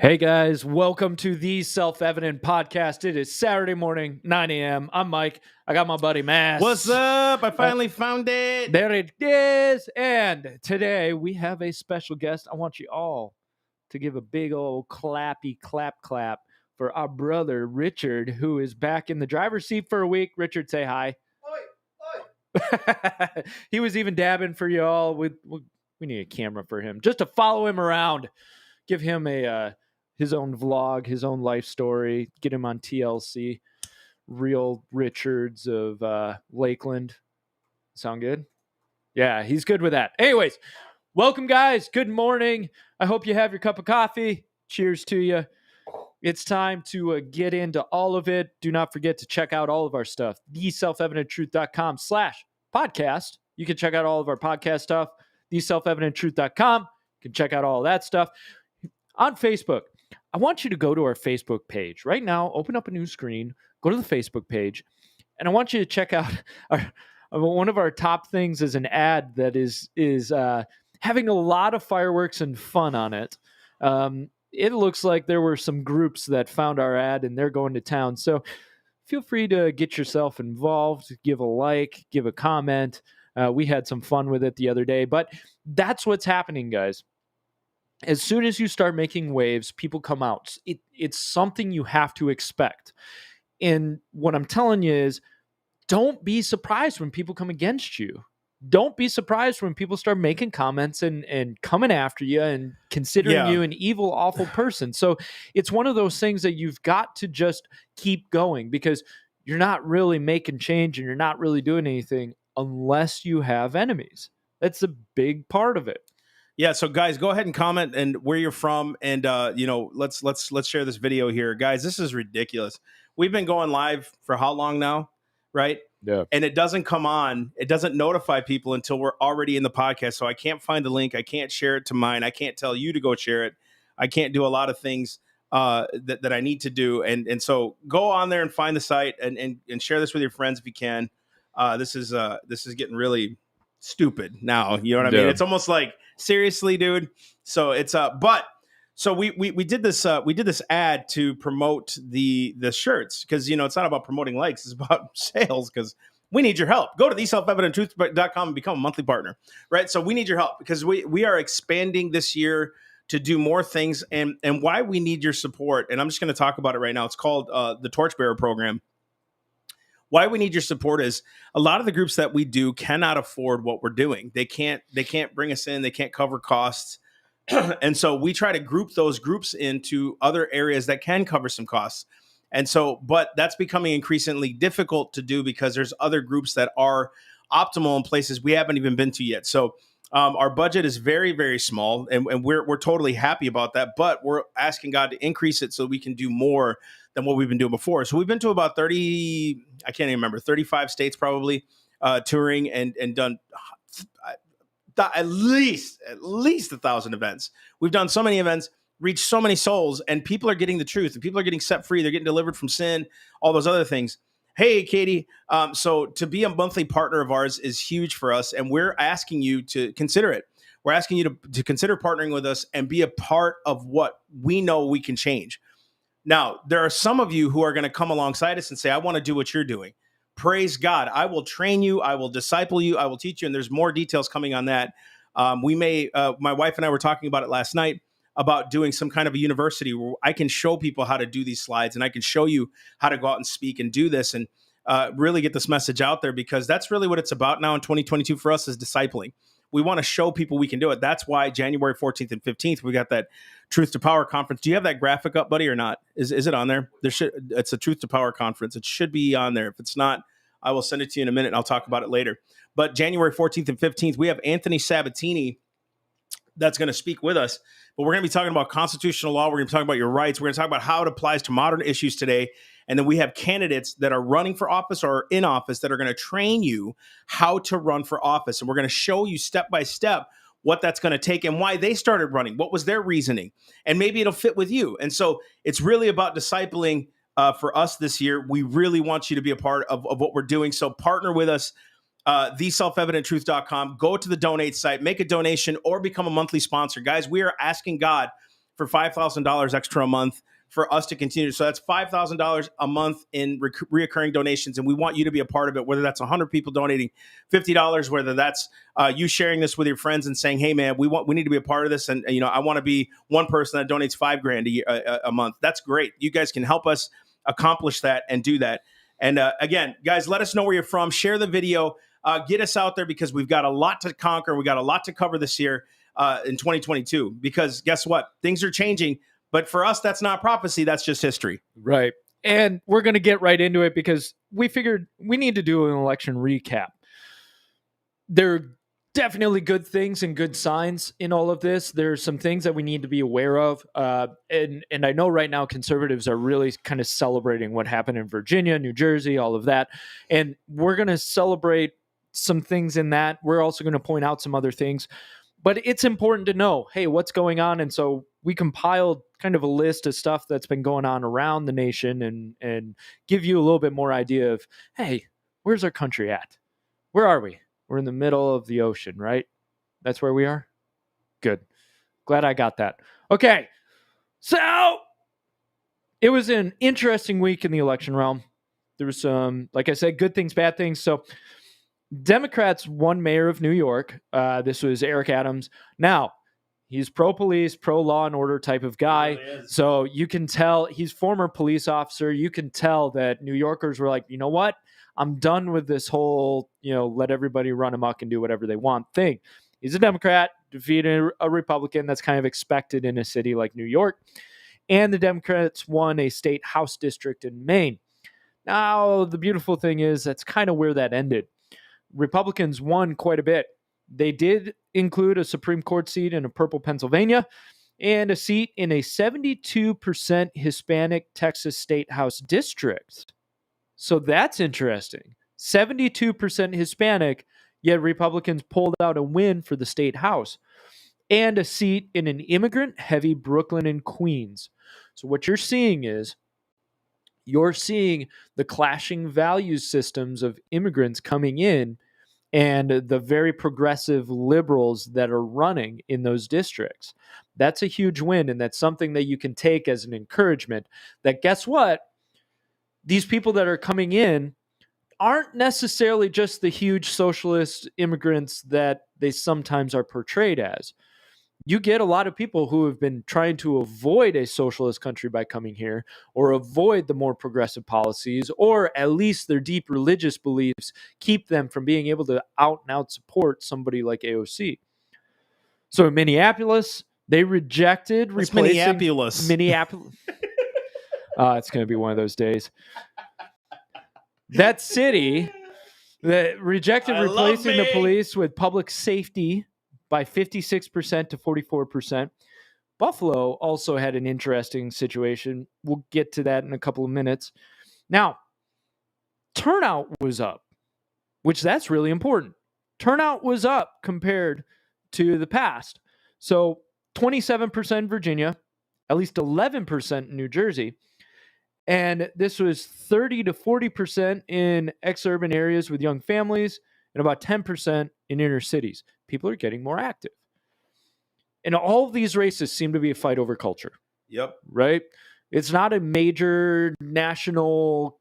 Hey guys, welcome to the Self-Evident Podcast. It is Saturday morning, 9 a.m. I'm Mike. I got my buddy Mass. What's up? I finally found it. There it is. And today we have a special guest. I want you all to give a big old clappy clap for our brother Richard, who is back in the driver's seat for a week. Richard, say hi. Oi. He was even dabbing for y'all. We need a camera for him just to follow him around. Give him his own vlog, his own life story. Get him on TLC. Real Richards of Lakeland. Sound good? Yeah, he's good with that. Anyways, welcome, guys. Good morning. I hope you have your cup of coffee. Cheers to you. It's time to get into all of it. Do not forget to check out all of our stuff. theselfevidenttruth.com/podcast. You can check out all of our podcast stuff. theselfevidenttruth.com. You can check out all of that stuff. On Facebook, I want you to go to our Facebook page. Right now, open up a new screen, go to the Facebook page, and I want you to check out one of our top things is an ad that is having a lot of fireworks and fun on it. It looks like there were some groups that found our ad and they're going to town. So feel free to get yourself involved, give a like, give a comment. We had some fun with it the other day, but that's what's happening, guys. As soon as you start making waves, people come out. It's something you have to expect. And what I'm telling you is, don't be surprised when people come against you. Don't be surprised when people start making comments and coming after you and considering you an evil, awful person. So it's one of those things that you've got to just keep going, because you're not really making change and you're not really doing anything unless you have enemies. That's a big part of it. Yeah, so guys, go ahead and comment and where you're from, and let's share this video here, guys. This is ridiculous. We've been going live for how long now, right? Yeah. And it doesn't come on. It doesn't notify people until we're already in the podcast. So I can't find the link. I can't share it to mine. I can't tell you to go share it. I can't do a lot of things that I need to do. And so go on there and find the site and share this with your friends if you can. This is getting really stupid now. You know what I mean? It's almost like, seriously, dude. So it's so we did this ad to promote the shirts, because it's not about promoting likes, it's about sales, because we need your help. Go to theselfevidenttruth.com and become a monthly partner, right? So we need your help because we are expanding this year to do more things, and why we need your support. And I'm just going to talk about it right now. It's called the Torchbearer Program. Why we need your support is a lot of the groups that we do cannot afford what we're doing. They can't bring us in. They can't cover costs. And so we try to group those groups into other areas that can cover some costs. And so, but that's becoming increasingly difficult to do because there's other groups that are optimal in places we haven't even been to yet. So our budget is very, very small, and we're totally happy about that. But we're asking God to increase it so we can do more than what we've been doing before. So we've been to about 30, I can't even remember, 35 states probably, touring and done at least 1,000 events. We've done so many events, reached so many souls, and people are getting the truth, and people are getting set free. They're getting delivered from sin, all those other things. Hey, Katie. So to be a monthly partner of ours is huge for us, and we're asking you to consider it. We're asking you to consider partnering with us and be a part of what we know we can change. Now, there are some of you who are going to come alongside us and say, I want to do what you're doing. Praise God. I will train you. I will disciple you. I will teach you. And there's more details coming on that. My wife and I were talking about it last night, about doing some kind of a university where I can show people how to do these slides, and I can show you how to go out and speak and do this and really get this message out there, because that's really what it's about now in 2022 for us, is discipling. We want to show people we can do it. That's why January 14th and 15th, we got that Truth to Power conference. Do you have that graphic up, buddy, or not? Is it on there? It's a Truth to Power conference. It should be on there. If it's not, I will send it to you in a minute and I'll talk about it later. But January 14th and 15th, we have Anthony Sabatini that's going to speak with us. But we're going to be talking about constitutional law. We're going to be talking about your rights. We're going to talk about how it applies to modern issues today. And then we have candidates that are running for office or in office that are going to train you how to run for office. And we're going to show you step by step what that's going to take and why they started running. What was their reasoning? And maybe it'll fit with you. And so it's really about discipling for us this year. We really want you to be a part of what we're doing. So partner with us. theselfevidenttruth.com. Go to the donate site, make a donation, or become a monthly sponsor. Guys, we are asking God for $5,000 extra a month for us to continue. So that's $5,000 a month in reoccurring donations. And we want you to be a part of it, whether that's 100 people donating $50, whether that's you sharing this with your friends and saying, hey, man, we need to be a part of this. And, I want to be one person that donates $5,000 a month. That's great. You guys can help us accomplish that and do that. And again, guys, let us know where you're from. Share the video. Get us out there because we've got a lot to conquer. We got a lot to cover this year in 2022, because guess what? Things are changing. But for us, that's not prophecy. That's just history. Right. And we're going to get right into it because we figured we need to do an election recap. There are definitely good things and good signs in all of this. There's some things that we need to be aware of. And I know right now conservatives are really kind of celebrating what happened in Virginia, New Jersey, all of that. And we're going to celebrate some things in that. We're also going to point out some other things. But it's important to know, hey, what's going on? And so we compiled kind of a list of stuff that's been going on around the nation and give you a little bit more idea of, hey, where's our country at? Where are we? We're in the middle of the ocean, right? That's where we are? Good. Glad I got that. Okay. So it was an interesting week in the election realm. There was some, like I said, good things, bad things. So Democrats won mayor of New York. This was Eric Adams. Now, he's pro-police, pro-law and order type of guy. Really, so you can tell he's former police officer. You can tell that New Yorkers were like, you know what? I'm done with this whole, let everybody run amok and do whatever they want thing. He's a Democrat, defeated a Republican. That's kind of expected in a city like New York. And the Democrats won a state House district in Maine. Now, the beautiful thing is that's kind of where that ended. Republicans won quite a bit. They did include a Supreme Court seat in a purple Pennsylvania and a seat in a 72% Hispanic Texas State House district. So that's interesting. 72% Hispanic, yet Republicans pulled out a win for the state house and a seat in an immigrant-heavy Brooklyn and Queens. So what you're seeing is you're seeing the clashing value systems of immigrants coming in and the very progressive liberals that are running in those districts. That's a huge win, and that's something that you can take as an encouragement that guess what? These people that are coming in aren't necessarily just the huge socialist immigrants that they sometimes are portrayed as. You get a lot of people who have been trying to avoid a socialist country by coming here or avoid the more progressive policies, or at least their deep religious beliefs keep them from being able to out and out support somebody like AOC. So in Minneapolis, they rejected replacing Minneapolis. It's going to be one of those days. That city that rejected replacing the police with public safety by 56% to 44%. Buffalo also had an interesting situation. We'll get to that in a couple of minutes. Now, turnout was up, which that's really important. Turnout was up compared to the past. So 27% in Virginia, at least 11% in New Jersey. And this was 30 to 40% in ex-urban areas with young families and about 10% in inner cities. People are getting more active. And all of these races seem to be a fight over culture. Yep. Right? It's not a major national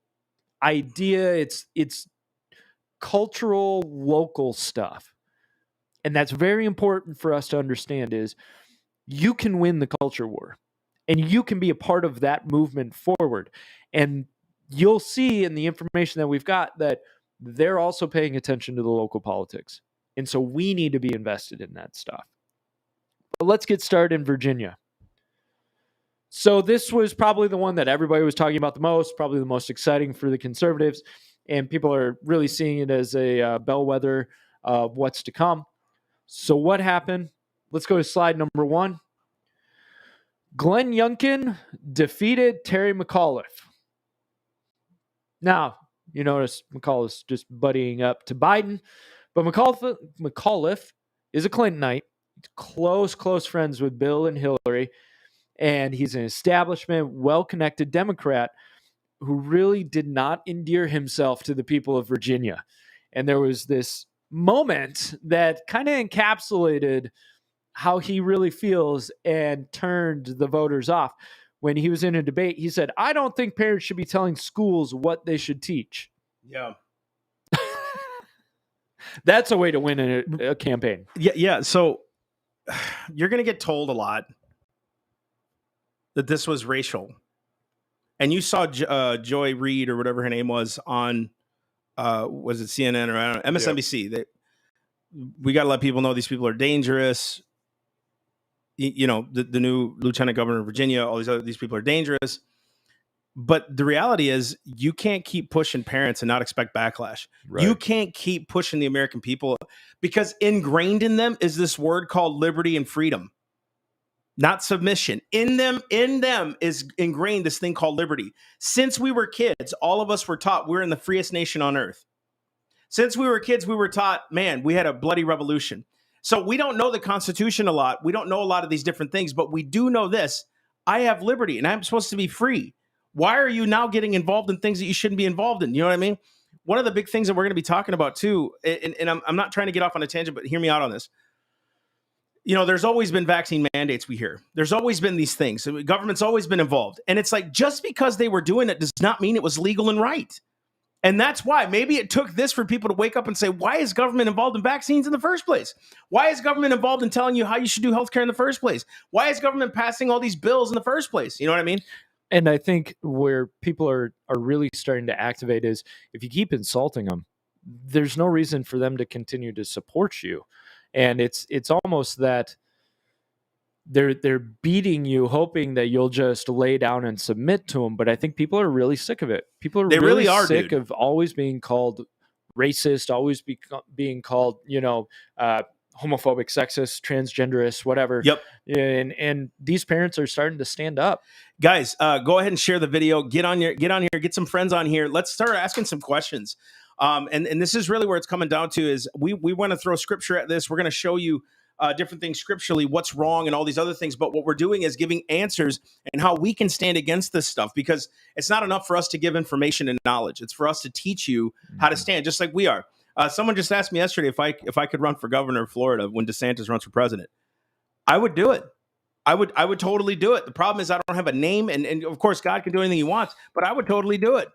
idea. It's cultural, local stuff. And that's very important for us to understand is you can win the culture war. And you can be a part of that movement forward. And you'll see in the information that we've got that they're also paying attention to the local politics. And so we need to be invested in that stuff. But let's get started in Virginia. So this was probably the one that everybody was talking about the most, probably the most exciting for the conservatives. And people are really seeing it as a bellwether of what's to come. So what happened? Let's go to slide number 1. Glenn Youngkin defeated Terry McAuliffe. Now, you notice McAuliffe's just buddying up to Biden, but McAuliffe is a Clintonite. He's close friends with Bill and Hillary, and he's an establishment, well-connected Democrat who really did not endear himself to the people of Virginia. And there was this moment that kind of encapsulated how he really feels and turned the voters off. When he was in a debate, he said, I don't think parents should be telling schools what they should teach. Yeah. That's a way to win a campaign. Yeah. So you're going to get told a lot that this was racial. And you saw Joy Reid or whatever her name was on, was it CNN or I don't know, MSNBC? Yep. We got to let people know these people are dangerous. You know, the new Lieutenant Governor of Virginia, all these people are dangerous. But the reality is you can't keep pushing parents and not expect backlash. Right. You can't keep pushing the American people because ingrained in them is this word called liberty and freedom, not submission. In them is ingrained this thing called liberty. Since we were kids, all of us were taught we're in the freest nation on earth. Since we were kids, we were taught, man, we had a bloody revolution. So we don't know the Constitution a lot. We don't know a lot of these different things, but we do know this. I have liberty and I'm supposed to be free. Why are you now getting involved in things that you shouldn't be involved in? You know what I mean? One of the big things that we're going to be talking about too, and I'm not trying to get off on a tangent, but hear me out on this. You know, there's always been vaccine mandates we hear. There's always been these things. The government's always been involved. And it's like, just because they were doing it does not mean it was legal and right. And that's why maybe it took this for people to wake up and say, why is government involved in vaccines in the first place? Why is government involved in telling you how you should do healthcare in the first place? Why is government passing all these bills in the first place? You know what I mean? And I think where people are really starting to activate is if you keep insulting them, there's no reason for them to continue to support you. And it's almost that they're beating you, hoping that you'll just lay down and submit to them. But I think people are really sick of it. People are really sick of always being called racist, always being called, homophobic, sexist, transgenderist, whatever. Yep. And these parents are starting to stand up. Guys, go ahead and share the video. Get on here, get some friends on here. Let's start asking some questions. And this is really where it's coming down to is we want to throw scripture at this. We're going to show you different things scripturally, what's wrong and all these other things. But what we're doing is giving answers and how we can stand against this stuff, because it's not enough for us to give information and knowledge. It's for us to teach you how to stand, just like we are. Someone just asked me yesterday if I could run for governor of Florida when DeSantis runs for president. I would do it. I would totally do it. The problem is I don't have a name, and of course God can do anything he wants, but I would totally do it.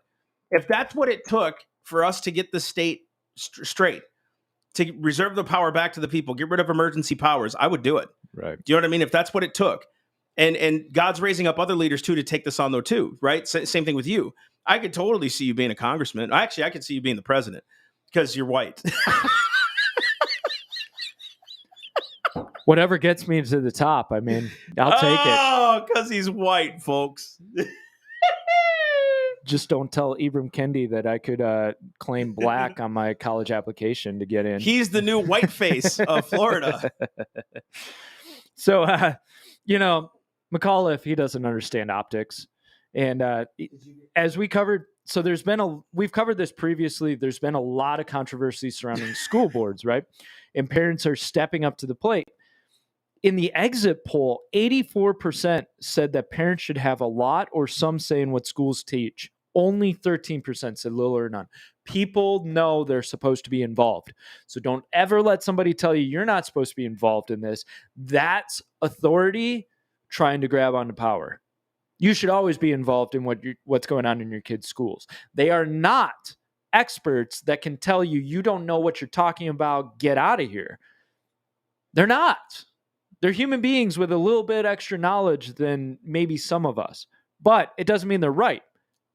If that's what it took for us to get the state straight, to reserve the power back to the people, get rid of emergency powers, I would do it. Right. Do you know what I mean? If that's what it took. And God's raising up other leaders too to take this on though too, right? Same thing with you. I could totally see you being a congressman. Actually, I could see you being the president because you're white. Whatever gets me to the top, I mean, I'll take it. Oh, because he's white, folks. Just don't tell Ibram Kendi that I could claim black on my college application to get in. He's the new white face of Florida. So, Mcauliffe, he doesn't understand optics. And as we covered, so we've covered this previously. There's been a lot of controversy surrounding school boards, right? And parents are stepping up to the plate. In the exit poll, 84% said that parents should have a lot or some say in what schools teach. Only 13% said little or none. People know they're supposed to be involved. So don't ever let somebody tell you you're not supposed to be involved in this. That's authority trying to grab onto power. You should always be involved in what's going on in your kids' schools. They are not experts that can tell you you don't know what you're talking about, get out of here. They're not. They're human beings with a little bit extra knowledge than maybe some of us. But it doesn't mean they're right.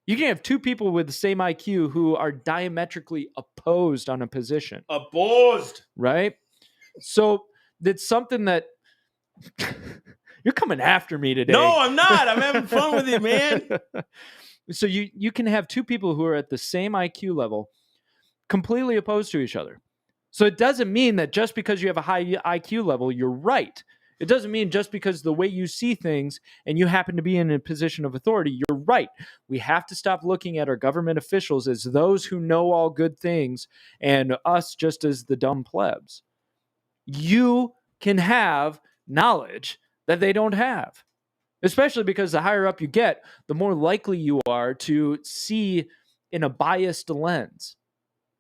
You can have two people with the same IQ who are diametrically opposed on a position. Opposed. Right? So it's something that... You're coming after me today. No, I'm not. I'm having fun with you, man. So you can have two people who are at the same IQ level, completely opposed to each other. So it doesn't mean that just because you have a high IQ level, you're right. It doesn't mean just because the way you see things and you happen to be in a position of authority, you're right. We have to stop looking at our government officials as those who know all good things and us just as the dumb plebs. You can have knowledge that they don't have, especially because the higher up you get, the more likely you are to see in a biased lens.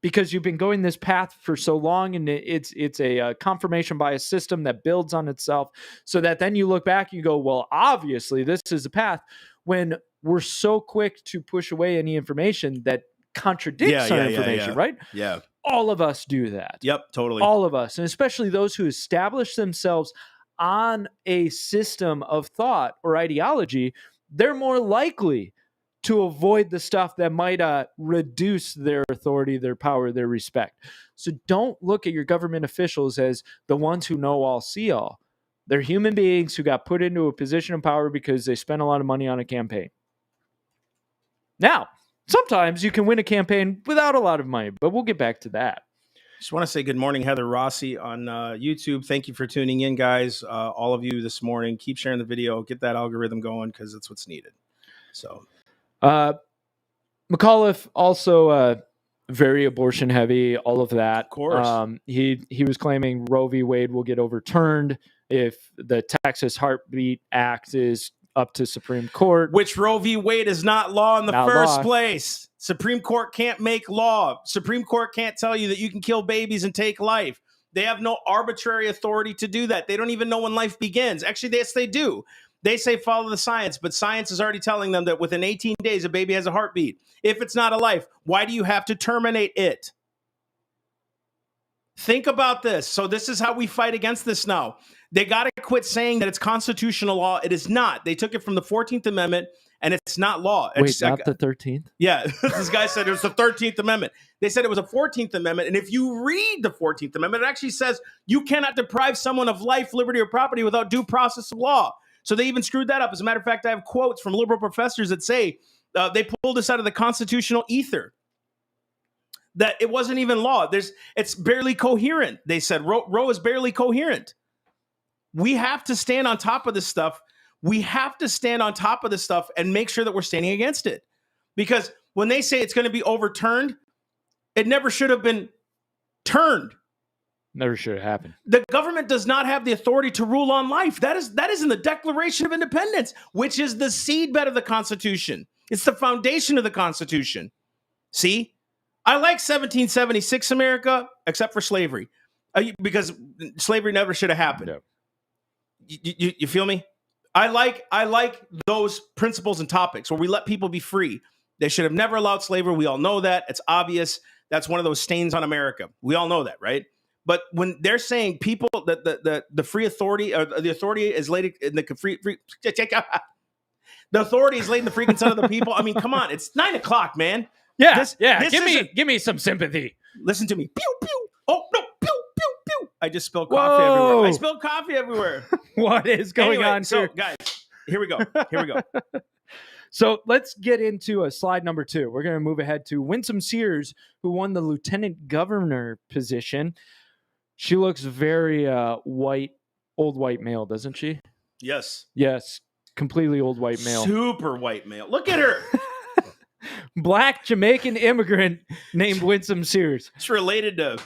because you've been going this path for so long, and it's a confirmation bias system that builds on itself, so that then you look back and you go, well, obviously this is the path, when we're so quick to push away any information that contradicts our information, right? Yeah. All of us do that. Yep, totally. All of us, and especially those who establish themselves on a system of thought or ideology, they're more likely to avoid the stuff that might reduce their authority, their power, their respect. So don't look at your government officials as the ones who know all, see all. They're human beings who got put into a position of power because they spent a lot of money on a campaign. Now, sometimes you can win a campaign without a lot of money, but we'll get back to that. Just want to say good morning, Heather Rossi on YouTube. Thank you for tuning in, guys. All of you this morning. Keep sharing the video. Get that algorithm going because it's what's needed. So, Mcauliffe also very abortion heavy. All of that. Of course. He was claiming Roe v. Wade will get overturned if the Texas Heartbeat Act is up to Supreme Court. Which Roe v. Wade is not law in the first place. Supreme Court can't make law. Supreme Court can't tell you that you can kill babies and take life. They have no arbitrary authority to do that. They don't even know when life begins. Actually, yes, they do. They say follow the science, but science is already telling them that within 18 days, a baby has a heartbeat. If it's not a life, why do you have to terminate it? Think about this. So this is how we fight against this now. They got to quit saying that it's constitutional law. It is not. They took it from the 14th Amendment, and it's not law. Wait, not the 13th? Yeah, this guy said it was the 13th Amendment. They said it was a 14th Amendment, and if you read the 14th Amendment, it actually says you cannot deprive someone of life, liberty, or property without due process of law. So they even screwed that up. As a matter of fact, I have quotes from liberal professors that say they pulled this out of the constitutional ether, that it wasn't even law. It's barely coherent. They said Roe is barely coherent. We have to stand on top of this stuff. We have to stand on top of this stuff and make sure that we're standing against it. Because when they say it's going to be overturned, it never should have been turned. Never should have happened. The government does not have the authority to rule on life. That is in the Declaration of Independence, which is the seedbed of the Constitution. It's the foundation of the Constitution. See? I like 1776 America, except for slavery. Because slavery never should have happened. No. You feel me? I like those principles and topics where we let people be free. They should have never allowed slavery. We all know that. It's obvious. That's one of those stains on America. We all know that, right? But when they're saying people that the free authority or the authority is laid in the free the authority is laid in the free consent of the people. I mean, come on, it's 9 o'clock, man. Yeah, give me some sympathy. Listen to me. Pew pew. Oh no, pew pew pew. I just spilled coffee everywhere. I spilled coffee everywhere. What is going on so, here? Guys, here we go. So let's get into slide number 2. We're going to move ahead to Winsome Sears, who won the lieutenant governor position. She looks very old white male, doesn't she? Yes. Yes, completely old white male. Super white male. Look at her. Black Jamaican immigrant named Winsome Sears. It's related to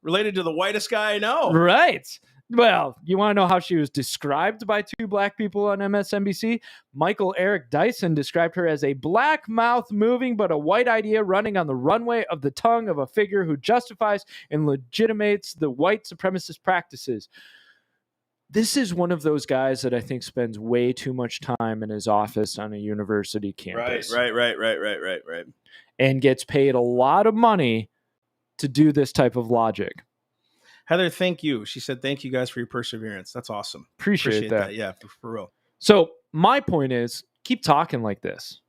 the whitest guy I know. Right. Well, you want to know how she was described by 2 black people on MSNBC? Michael Eric Dyson described her as a black mouth moving but a white idea running on the runway of the tongue of a figure who justifies and legitimates the white supremacist practices. This is one of those guys that I think spends way too much time in his office on a university campus. Right. And gets paid a lot of money to do this type of logic. Heather, thank you. She said, thank you guys for your perseverance. That's awesome. Appreciate that. Yeah, for real. So my point is, keep talking like this.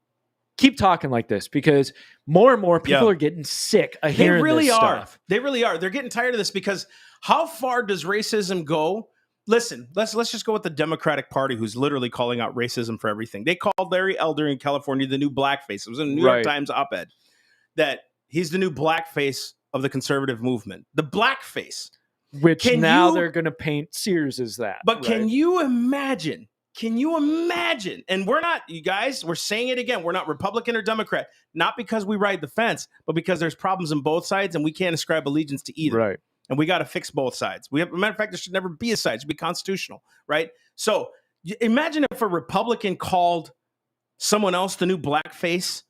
Keep talking like this, because more and more people are getting sick of hearing this stuff. They really are. They're getting tired of this, because how far does racism go? Listen, let's just go with the Democratic Party, who's literally calling out racism for everything. They called Larry Elder in California the new blackface. It was in a New York Times op-ed that he's the new blackface of the conservative movement. The blackface. Which now they're going to paint Sears as that. But can you imagine? And we're not, you guys, we're saying it again. We're not Republican or Democrat, not because we ride the fence, but because there's problems on both sides and we can't ascribe allegiance to either. Right. And we got to fix both sides. As a matter of fact, there should never be a side. It should be constitutional, right? So imagine if a Republican called someone else the new blackface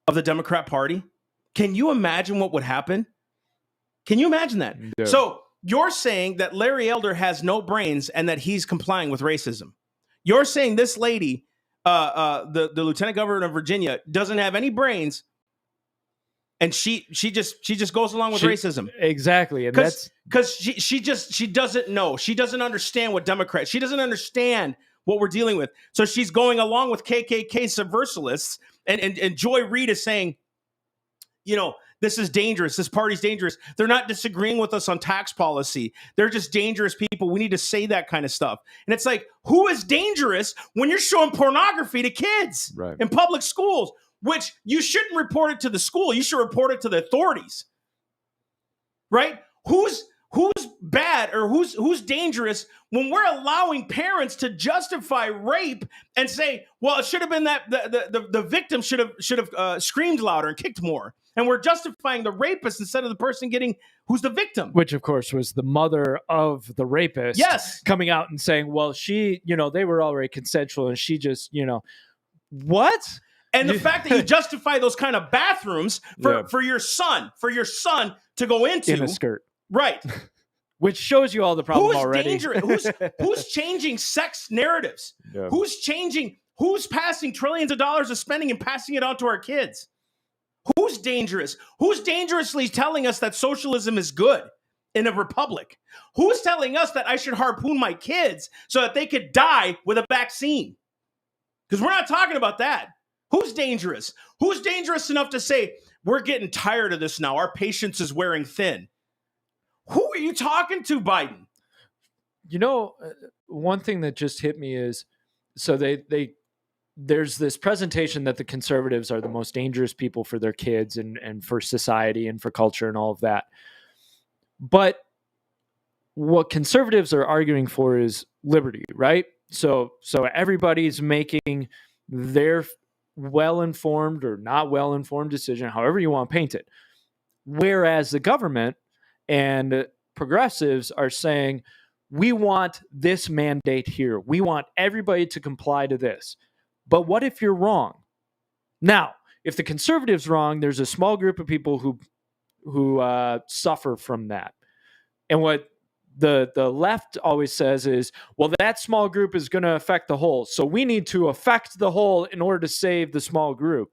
of the Democrat Party. Can you imagine what would happen? Can you imagine that? Yeah. So you're saying that Larry Elder has no brains and that he's complying with racism. You're saying this lady, the lieutenant governor of Virginia, doesn't have any brains, and she just goes along with racism. Exactly, and because she doesn't know. She doesn't understand what Democrats. She doesn't understand what we're dealing with. So she's going along with KKK subversilists, and Joy Reid is saying, this is dangerous. This party's dangerous. They're not disagreeing with us on tax policy. They're just dangerous people. We need to say that kind of stuff. And it's like, who is dangerous when you're showing pornography to kids in public schools, which you shouldn't report it to the school. You should report it to the authorities, right? Who's bad or who's dangerous when we're allowing parents to justify rape and say, well, it should have been that the victim should have screamed louder and kicked more. And we're justifying the rapist instead of the person who's the victim. Which, of course, was the mother of the rapist. Yes. Coming out and saying, well, she, they were already consensual and she just, what? And the fact that you justify those kind of bathrooms for your son to go into. In a skirt. Right. Which shows you all the problem already. Dangerous? Who's changing sex narratives? Yeah. Who's passing trillions of dollars of spending and passing it on to our kids? Who's dangerous? Who's dangerously telling us that socialism is good in a republic? Who's telling us that I should harpoon my kids so that they could die with a vaccine? Because we're not talking about that. Who's dangerous? Who's dangerous enough to say, we're getting tired of this now. Our patience is wearing thin. Who are you talking to, Biden? One thing that just hit me is, so there's this presentation that the conservatives are the most dangerous people for their kids and for society and for culture and all of that. But what conservatives are arguing for is liberty, right? So everybody's making their well-informed or not well-informed decision, however you want to paint it. Whereas the government and progressives are saying, we want this mandate here. We want everybody to comply to this. But what if you're wrong? Now, if the conservative's wrong, there's a small group of people who suffer from that. And what the left always says is, well, that small group is going to affect the whole. So we need to affect the whole in order to save the small group.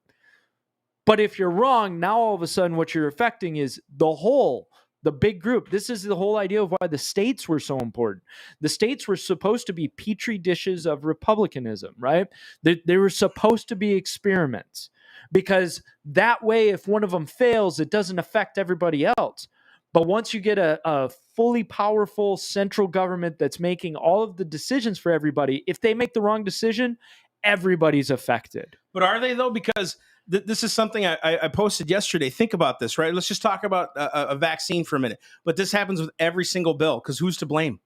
But if you're wrong, now all of a sudden what you're affecting is the whole, the big group. This is the whole idea of why the states were so important. The states were supposed to be petri dishes of republicanism, right? They were supposed to be experiments, because that way, if one of them fails, it doesn't affect everybody else. But once you get a fully powerful central government that's making all of the decisions for everybody, if they make the wrong decision, everybody's affected. But are they, though? Because this is something I posted yesterday. Think about this, right? Let's just talk about a vaccine for a minute. But this happens with every single bill, because who's to blame?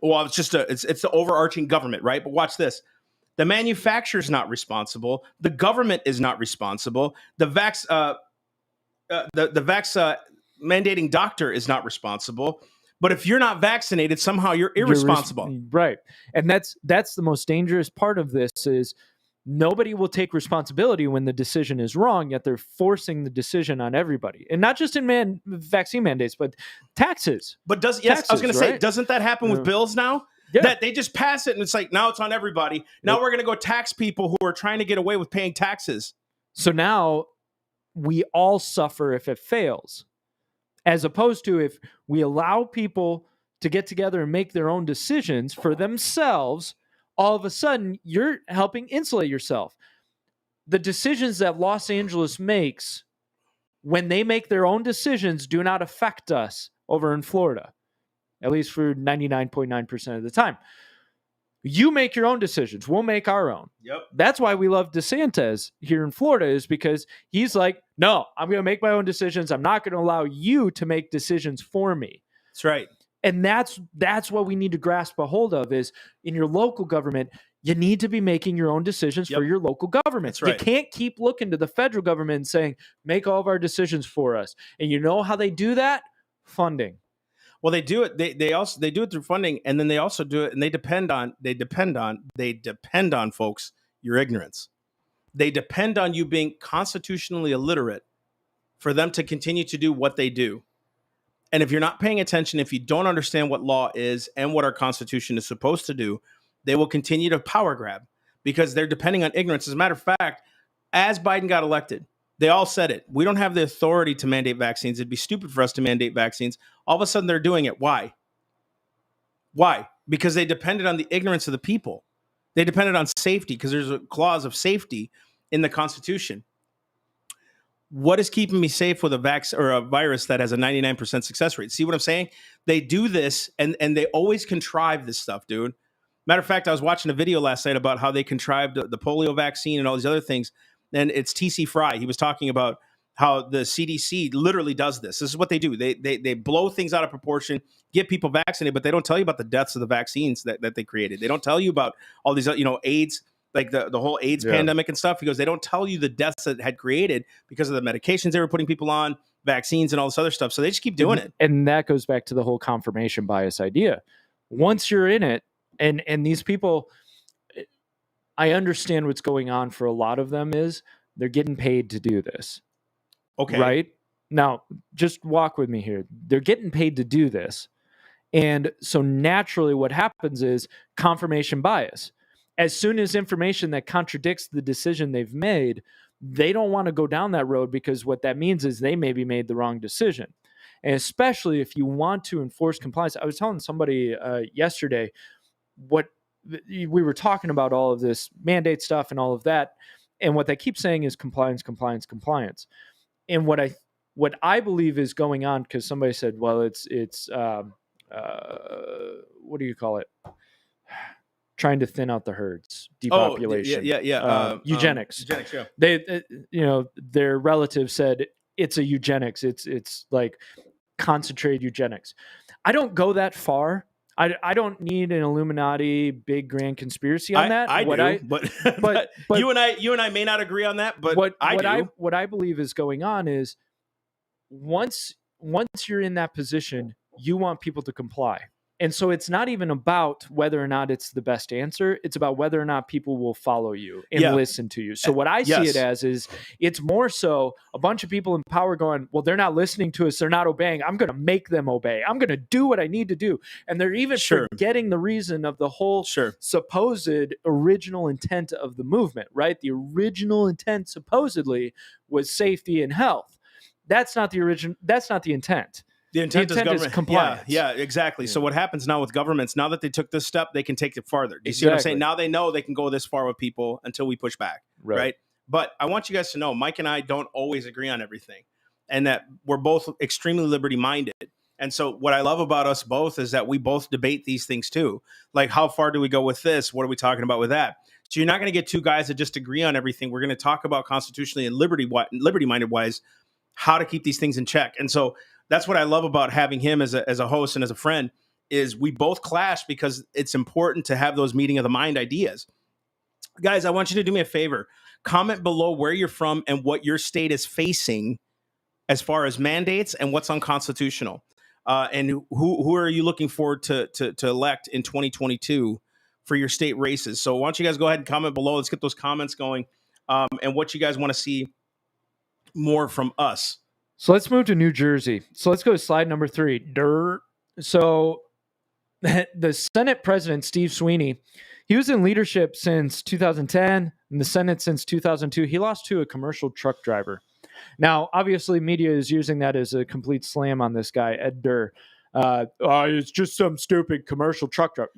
Well, it's the overarching government, right? But watch this. The manufacturer is not responsible. The government is not responsible. The mandating doctor is not responsible. But if you're not vaccinated, somehow you're irresponsible. Right. And that's the most dangerous part of this is nobody will take responsibility when the decision is wrong, yet they're forcing the decision on everybody. And not just in vaccine mandates, but taxes. But I was going to say, doesn't that happen with bills now? Yeah. That they just pass it and it's like, now it's on everybody. Now we're going to go tax people who are trying to get away with paying taxes. So now we all suffer if it fails, as opposed to if we allow people to get together and make their own decisions for themselves. All of a sudden, you're helping insulate yourself. The decisions that Los Angeles makes, when they make their own decisions, do not affect us over in Florida, at least for 99.9% of the time. You make your own decisions. We'll make our own. Yep. That's why we love DeSantis here in Florida, is because he's like, no, I'm going to make my own decisions. I'm not going to allow you to make decisions for me. That's right. And that's what we need to grasp a hold of is in your local government, you need to be making your own decisions for your local government. That's right. You can't keep looking to the federal government and saying, make all of our decisions for us. And you know how they do that? Funding. Well, they do it. They do it through funding, and then they also do it, and they depend on folks, your ignorance. They depend on you being constitutionally illiterate for them to continue to do what they do. And if you're not paying attention, if you don't understand what law is and what our Constitution is supposed to do, they will continue to power grab because they're depending on ignorance. As a matter of fact, as Biden got elected, they all said it. We don't have the authority to mandate vaccines. It'd be stupid for us to mandate vaccines. All of a sudden, they're doing it. Why? Why? Because they depended on the ignorance of the people. They depended on safety because there's a clause of safety in the Constitution. What is keeping me safe with a vaccine or a virus that has a 99% success rate? See what I'm saying? They do this and they always contrive this stuff, dude. Matter of fact, I was watching a video last night about how they contrived the polio vaccine and all these other things. And it's TC Fry. He was talking about how the CDC literally does this. This is what they do. They blow things out of proportion, get people vaccinated, but they don't tell you about the deaths of the vaccines that they created. They don't tell you about all these, AIDS, like the whole AIDS pandemic and stuff, because they don't tell you the deaths that had created because of the medications they were putting people on, vaccines and all this other stuff. So they just keep doing it. And that goes back to the whole confirmation bias idea. Once you're in it, and these people, I understand what's going on for a lot of them is they're getting paid to do this. Okay. Right? Now, just walk with me here. They're getting paid to do this. And so naturally what happens is confirmation bias. As soon as information that contradicts the decision they've made, they don't want to go down that road because what that means is they maybe made the wrong decision. And especially if you want to enforce compliance. I was telling somebody yesterday what we were talking about all of this mandate stuff and all of that. And what they keep saying is compliance, compliance, compliance. And what I believe is going on, because somebody said, well, it's what do you call it? Trying to thin out the herds, depopulation. Eugenics. Eugenics, yeah. They, their relative said it's a eugenics. It's like concentrated eugenics. I don't go that far. I don't need an Illuminati big grand conspiracy on that. But you and I may not agree on that. But what I believe is going on is once you're in that position, you want people to comply. And so it's not even about whether or not it's the best answer. It's about whether or not people will follow you and listen to you. So what I see it as is it's more so a bunch of people in power going, well, they're not listening to us. They're not obeying. I'm going to make them obey. I'm going to do what I need to do. And they're even forgetting the reason of the whole supposed original intent of the movement, right? The original intent supposedly was safety and health. That's not the original. That's not the intent. The intent is compliance. Yeah, exactly. Yeah. So what happens now with governments, now that they took this step, they can take it farther. Do you see what I'm saying? Now they know they can go this far with people until we push back, right? But I want you guys to know, Mike and I don't always agree on everything, and that we're both extremely liberty-minded. And so what I love about us both is that we both debate these things too. Like, how far do we go with this? What are we talking about with that? So you're not going to get two guys that just agree on everything. We're going to talk about constitutionally and liberty-minded wise how to keep these things in check. And so that's what I love about having him as a host and as a friend is we both clash because it's important to have those meeting of the mind ideas. Guys, I want you to do me a favor. Comment below where you're from and what your state is facing as far as mandates and what's unconstitutional. And who are you looking forward to elect in 2022 for your state races? So why don't you guys go ahead and comment below. Let's get those comments going and what you guys want to see more from us. So let's move to New Jersey. So let's go to slide number 3. So the Senate President, Steve Sweeney, he was in leadership since 2010, in the Senate since 2002. He lost to a commercial truck driver. Now, obviously, media is using that as a complete slam on this guy, Ed Durr. It's just some stupid commercial truck driver.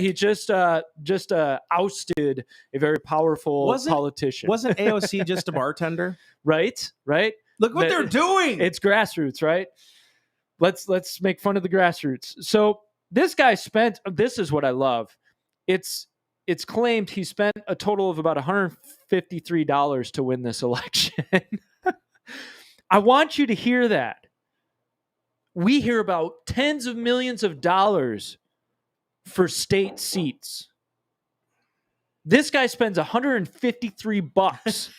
He just ousted a very powerful politician. Wasn't AOC just a bartender? Right? Look what they're doing. It's grassroots, right? Let's make fun of the grassroots. So this guy spent, this is what I love. It's claimed he spent a total of about $153 to win this election. I want you to hear that. We hear about tens of millions of dollars for state seats. This guy spends $153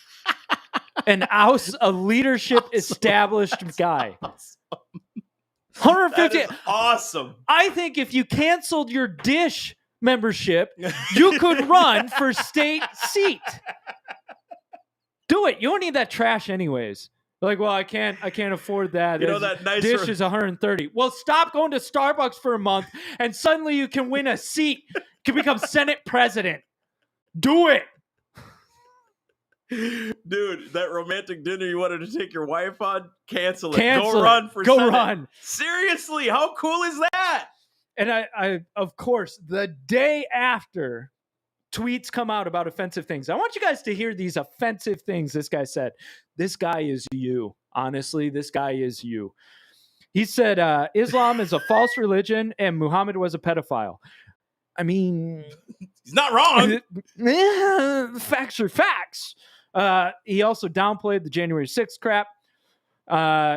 and ousts a leadership established guy. 150. That is awesome. I think if you canceled your Dish membership, you could run for state seat. Do it. You don't need that trash anyways. Like, well, I can't afford that. You know that nice dish is 130. Well, stop going to Starbucks for a month, and suddenly you can win a seat, can become Senate president. Do it. Dude, that romantic dinner you wanted to take your wife on, cancel it. Cancel Go run for Go Senate. run. Seriously, how cool is that? And I, of course, the day after, tweets come out about offensive things. I want you guys to hear these offensive things this guy said. This guy is you. Honestly, this guy is you. He said, Islam is a false religion and Muhammad was a pedophile. I mean, he's not wrong. Facts are facts. He also downplayed the January 6th crap.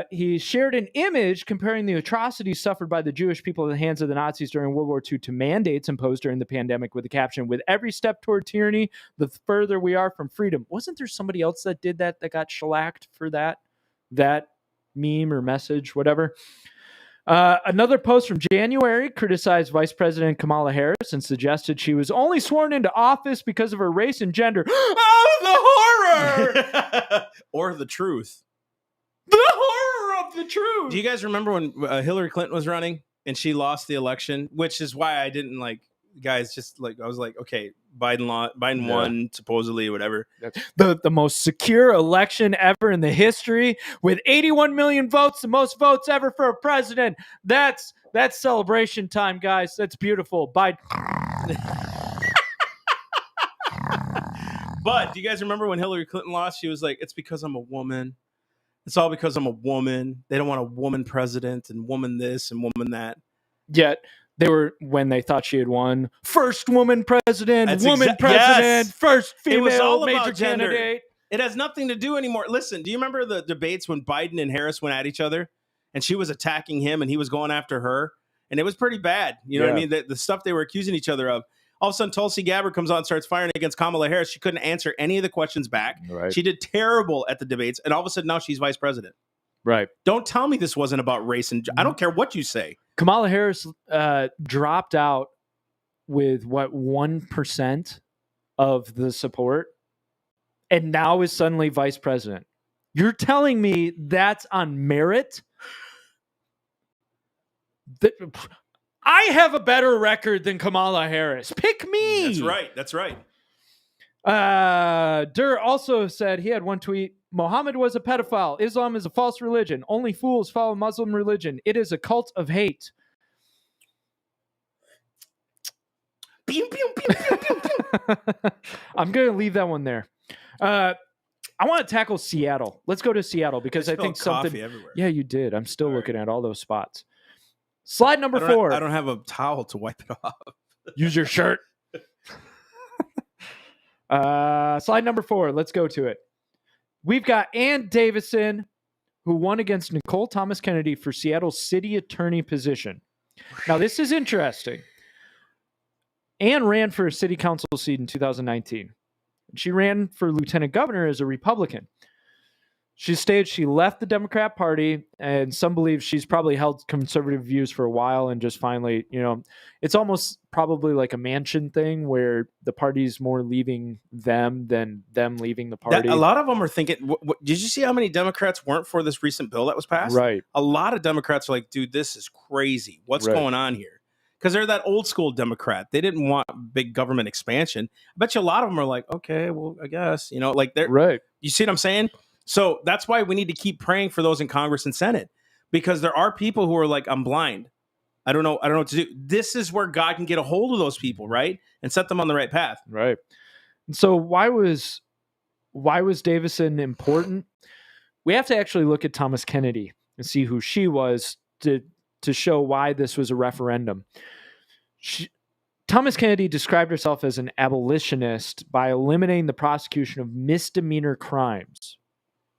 He shared an image comparing the atrocities suffered by the Jewish people at the hands of the Nazis during World War II to mandates imposed during the pandemic with the caption, "With every step toward tyranny, the further we are from freedom." Wasn't there somebody else that did that got shellacked for that meme or message, whatever? Another post from January criticized Vice President Kamala Harris and suggested she was only sworn into office because of her race and gender. Oh, the horror! Or the truth. The horror of the truth. Do you guys remember when Hillary Clinton was running and she lost the election? Which is why I didn't like, guys, just like, I was like, okay, Biden won, supposedly, whatever. The most secure election ever in the history with 81 million votes, the most votes ever for a president. That's celebration time, guys. That's beautiful. Biden. But do you guys remember when Hillary Clinton lost? She was like, it's because I'm a woman. It's all because I'm a woman. They don't want a woman president and woman this and woman that. Yet they were, when they thought she had won, first woman president, president, yes. First female it was all major about gender. candidate. It has nothing to do anymore. Listen, do you remember the debates when Biden and Harris went at each other and she was attacking him and he was going after her? And it was pretty bad. You know what I mean? The stuff they were accusing each other of. All of a sudden, Tulsi Gabbard comes on and starts firing against Kamala Harris. She couldn't answer any of the questions back. Right. She did terrible at the debates. And all of a sudden, now she's vice president. Right. Don't tell me this wasn't about race. And I don't care what you say. Kamala Harris dropped out with, 1% of the support and now is suddenly vice president. You're telling me that's on merit? I have a better record than Kamala Harris. Pick me. That's right. Durr also said, he had one tweet, Muhammad was a pedophile. Islam is a false religion. Only fools follow Muslim religion. It is a cult of hate. Pew, pew, pew, pew, pew, pew. I'm going to leave that one there. I want to tackle Seattle. Let's go to Seattle because I think something. Everywhere. Yeah, you did. I'm still looking at all those spots. Slide number 4. I don't have a towel to wipe it off. Use your shirt. Slide number 4. Let's go to it. We've got Ann Davison, who won against Nicole Thomas Kennedy for Seattle's city attorney position. Now, this is interesting. Ann ran for a city council seat in 2019. She ran for lieutenant governor as a Republican. She stated she left the Democrat Party, and some believe she's probably held conservative views for a while and just finally, it's almost probably like a Manchin thing where the party's more leaving them than them leaving the party. A lot of them are thinking, did you see how many Democrats weren't for this recent bill that was passed? Right. A lot of Democrats are like, dude, this is crazy. What's going on here? Because they're that old school Democrat. They didn't want big government expansion. I bet you a lot of them are like, okay, well, I guess, they're right. You see what I'm saying? So that's why we need to keep praying for those in Congress and Senate, because there are people who are like, I'm blind. I don't know what to do. This is where God can get a hold of those people, right? And set them on the right path. Right. And so why was Davison important? We have to actually look at Thomas Kennedy and see who she was to show why this was a referendum. Thomas Kennedy described herself as an abolitionist by eliminating the prosecution of misdemeanor crimes.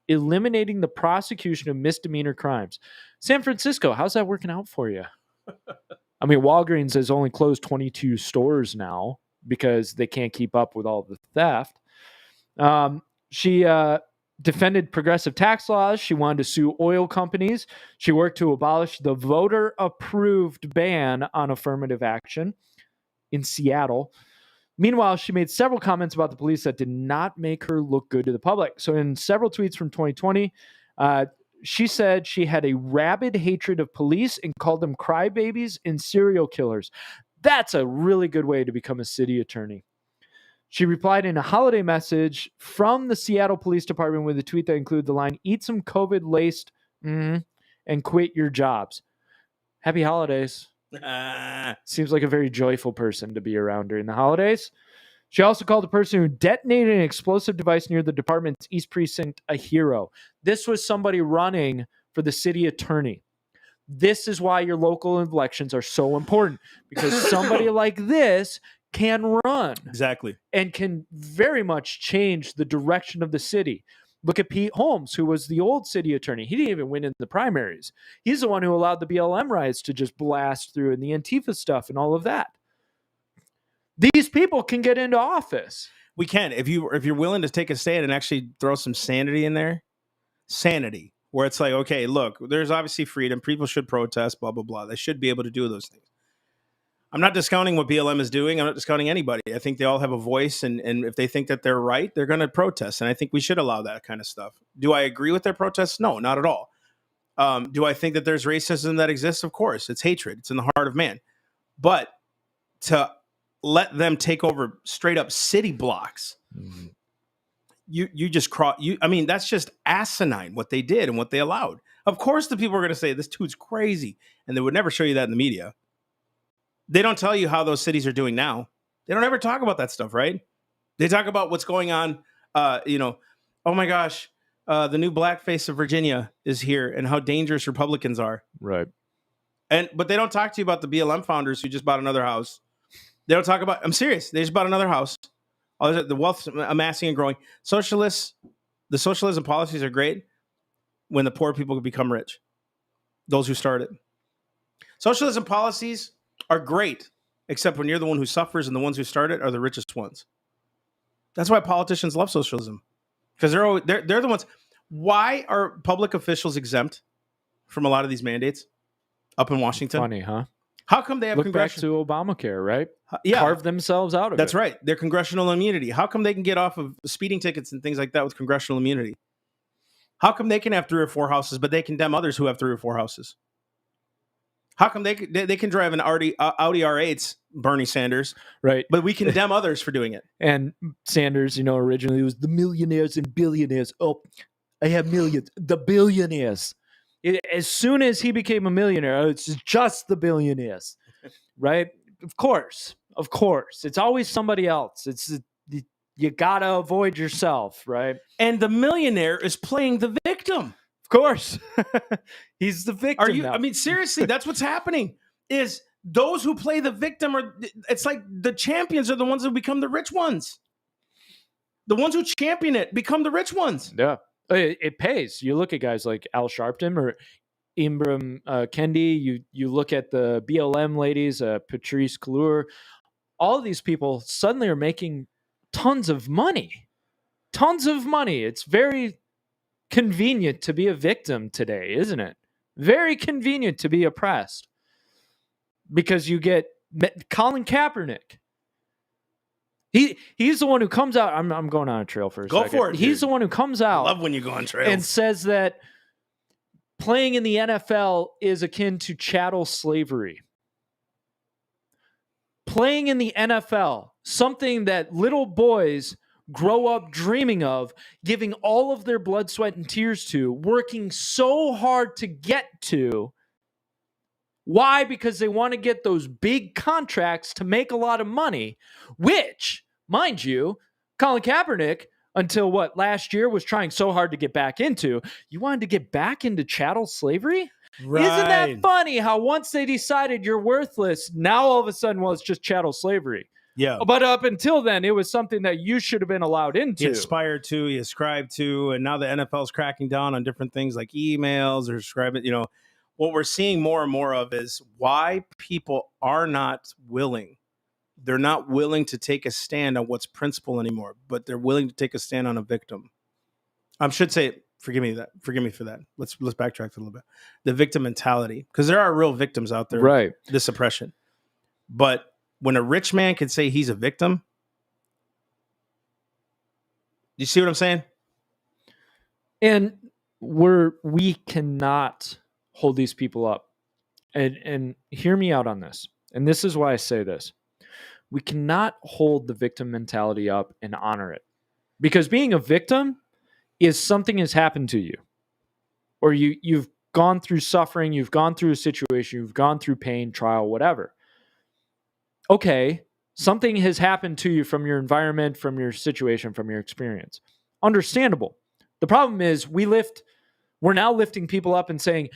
Eliminating the prosecution of misdemeanor crimes. San Francisco, how's that working out for you? I mean, Walgreens has only closed 22 stores now because they can't keep up with all the theft. She defended progressive tax laws. She wanted to sue oil companies. She worked to abolish the voter-approved ban on affirmative action in Seattle. Meanwhile, she made several comments about the police that did not make her look good to the public. So in several tweets from 2020, She said she had a rabid hatred of police and called them crybabies and serial killers. That's a really good way to become a city attorney. She replied in a holiday message from the Seattle Police Department with a tweet that included the line, "Eat some COVID-laced and quit your jobs." Happy holidays. Seems like a very joyful person to be around during the holidays. She also called the person who detonated an explosive device near the department's East Precinct a hero. This was somebody running for the city attorney. This is why your local elections are so important, because somebody like this can run. Exactly. And can very much change the direction of the city. Look at Pete Holmes, who was the old city attorney. He didn't even win in the primaries. He's the one who allowed the BLM riots to just blast through and the Antifa stuff and all of that. These people can get into office. We can, if you're willing to take a stand and actually throw some sanity in there. Sanity, where it's like, okay, look, there's obviously freedom. People should protest, blah, blah, blah. They should be able to do those things. I'm not discounting what BLM is doing. I'm not discounting anybody. I think they all have a voice, and if they think that they're right, they're going to protest. And I think we should allow that kind of stuff. Do I agree with their protests? No, not at all. Do I think that there's racism that exists? Of course. It's hatred. It's in the heart of man. But to let them take over straight up city blocks, you just I mean, that's just asinine what they did and what they allowed. Of course, the people are going to say this dude's crazy, and they would never show you that in the media. They don't tell you how those cities are doing now. They don't ever talk about that stuff, right? They talk about what's going on. Oh my gosh, the new Blackface of Virginia is here, and how dangerous Republicans are. Right. But they don't talk to you about the BLM founders who just bought another house. They don't talk about. I'm serious. They just bought another house. The wealth amassing and growing. The socialism policies are great when the poor people become rich. Those who start it. Socialism policies are great, except when you're the one who suffers and the ones who start it are the richest ones. That's why politicians love socialism, because they're the ones. Why are public officials exempt from a lot of these mandates up in Washington? Funny, huh? How come they have Look back to Obamacare, right? Yeah. Carve themselves out of That's it. right. Their congressional immunity. How come they can get off of speeding tickets and things like that with congressional immunity? How come they can have 3 or 4 houses, but they condemn others who have 3 or 4 houses? How come they can drive an Audi R8s, Bernie Sanders, right? But we condemn others for doing it. And Sanders, originally was the millionaires and billionaires. Oh, I have millions. The billionaires. As soon as he became a millionaire, it's just the billionaires, right? Of course. It's always somebody else. You gotta avoid yourself, right? And the millionaire is playing the victim. Of course. He's the victim now. I mean, seriously, that's what's happening. Is those who play the victim it's like the champions are the ones who become the rich ones. The ones who champion it become the rich ones. Yeah. It pays. You look at guys like Al Sharpton or Ibram Kendi. You look at the BLM ladies, Patrice Clour. All of these people suddenly are making tons of money. It's very convenient to be a victim today, isn't it? Very convenient to be oppressed. Because you get Colin Kaepernick. He's the one who comes out. I'm going on a trail for a second. Go for it. He's the one who comes out. I love when you go on trails. And says that playing in the NFL is akin to chattel slavery. Playing in the NFL, something that little boys grow up dreaming of, giving all of their blood, sweat, and tears to, working so hard to get to. Why? Because they want to get those big contracts to make a lot of money, which, mind you, Colin Kaepernick, until last year, was trying so hard to get back into. You wanted to get back into chattel slavery? Right. Isn't that funny how once they decided you're worthless, now all of a sudden, it's just chattel slavery. Yeah. But up until then, it was something that you should have been allowed into. He aspired to, he ascribed to, and now the NFL's cracking down on different things like emails or ascribing, What we're seeing more and more of is why people are not willing. They're not willing to take a stand on what's principle anymore, but they're willing to take a stand on a victim. I should say, forgive me for that. Let's backtrack a little bit. The victim mentality, because there are real victims out there, right? This oppression. But when a rich man can say he's a victim, you see what I'm saying? And we cannot hold these people up. And hear me out on this. And this is why I say this. We cannot hold the victim mentality up and honor it. Because being a victim is something has happened to you. Or you've gone through suffering, you've gone through a situation, you've gone through pain, trial, whatever. Okay, something has happened to you from your environment, from your situation, from your experience. Understandable. The problem is we're now lifting people up and saying,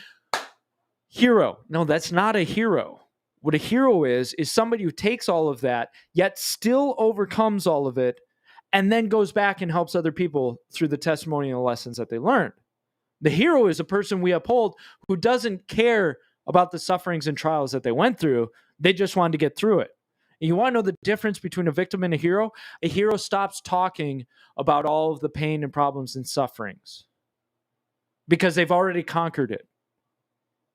hero. No, that's not a hero. What a hero is somebody who takes all of that, yet still overcomes all of it, and then goes back and helps other people through the testimonial lessons that they learned. The hero is a person we uphold who doesn't care about the sufferings and trials that they went through. They just wanted to get through it. And you want to know the difference between a victim and a hero? A hero stops talking about all of the pain and problems and sufferings because they've already conquered it.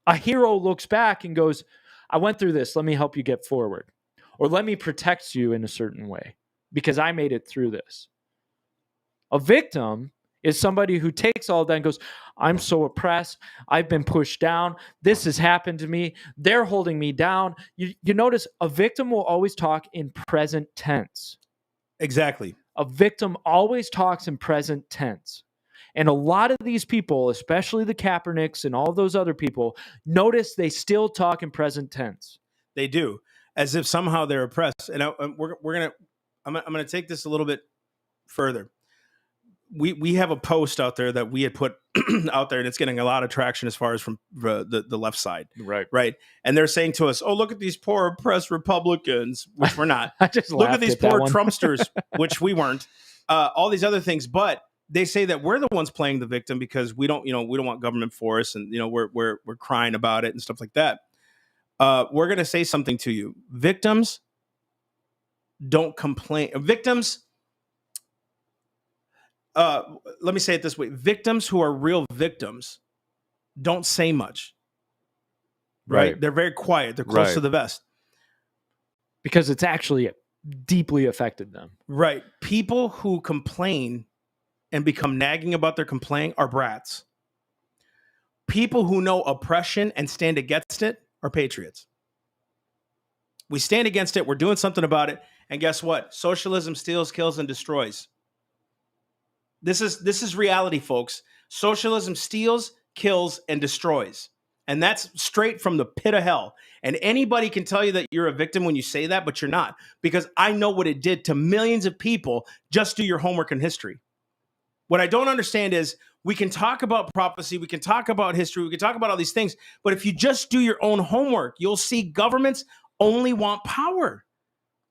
A hero looks back and goes, I went through this. Let me help you get forward. Or let me protect you in a certain way because I made it through this. A victim is somebody who takes all that and goes, I'm so oppressed. I've been pushed down. This has happened to me. They're holding me down. You notice a victim will always talk in present tense. Exactly. A victim always talks in present tense. And a lot of these people, especially the Kaepernicks and all those other people, notice they still talk in present tense. They do, as if somehow they're oppressed. And I'm gonna take this a little bit further. We have a post out there that we had put out there, and it's getting a lot of traction as far as from the left side, right. And they're saying to us, "Oh, look at these poor oppressed Republicans," which we're not. I just look at these poor one. Trumpsters, which we weren't. All these other things, but they say that we're the ones playing the victim because we don't want government for us, and we're crying about it and stuff like that. We're gonna say something to you. Victims don't complain. Victims. Let me say it this way. Victims who are real victims don't say much. Right? They're very quiet. They're close to the vest. Because it's actually deeply affected them. Right. People who complain and become nagging about their complaint are brats. People who know oppression and stand against it are patriots. We stand against it. We're doing something about it. And guess what? Socialism steals, kills, and destroys. This is reality, folks. Socialism steals, kills, and destroys. And that's straight from the pit of hell. And anybody can tell you that you're a victim when you say that, but you're not. Because I know what it did to millions of people. Just do your homework in history. What I don't understand is we can talk about prophecy, we can talk about history, we can talk about all these things. But if you just do your own homework, you'll see governments only want power.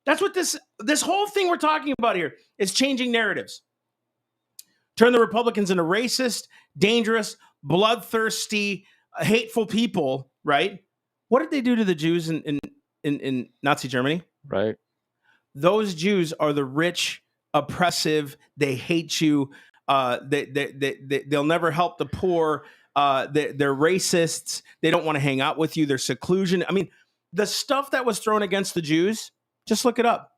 That's what this whole thing we're talking about here is, changing narratives. Turn the Republicans into racist, dangerous, bloodthirsty, hateful people, right? What did they do to the Jews in Nazi Germany? Right. Those Jews are the rich, oppressive. They hate you. They'll never help the poor. They're racists. They don't want to hang out with you. They're seclusion. I mean, the stuff that was thrown against the Jews, just look it up.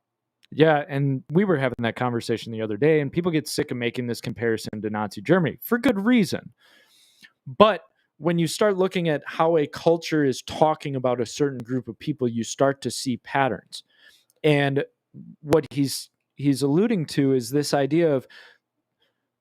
Yeah, and we were having that conversation the other day, and people get sick of making this comparison to Nazi Germany for good reason. But when you start looking at how a culture is talking about a certain group of people, you start to see patterns. And what he's alluding to is this idea of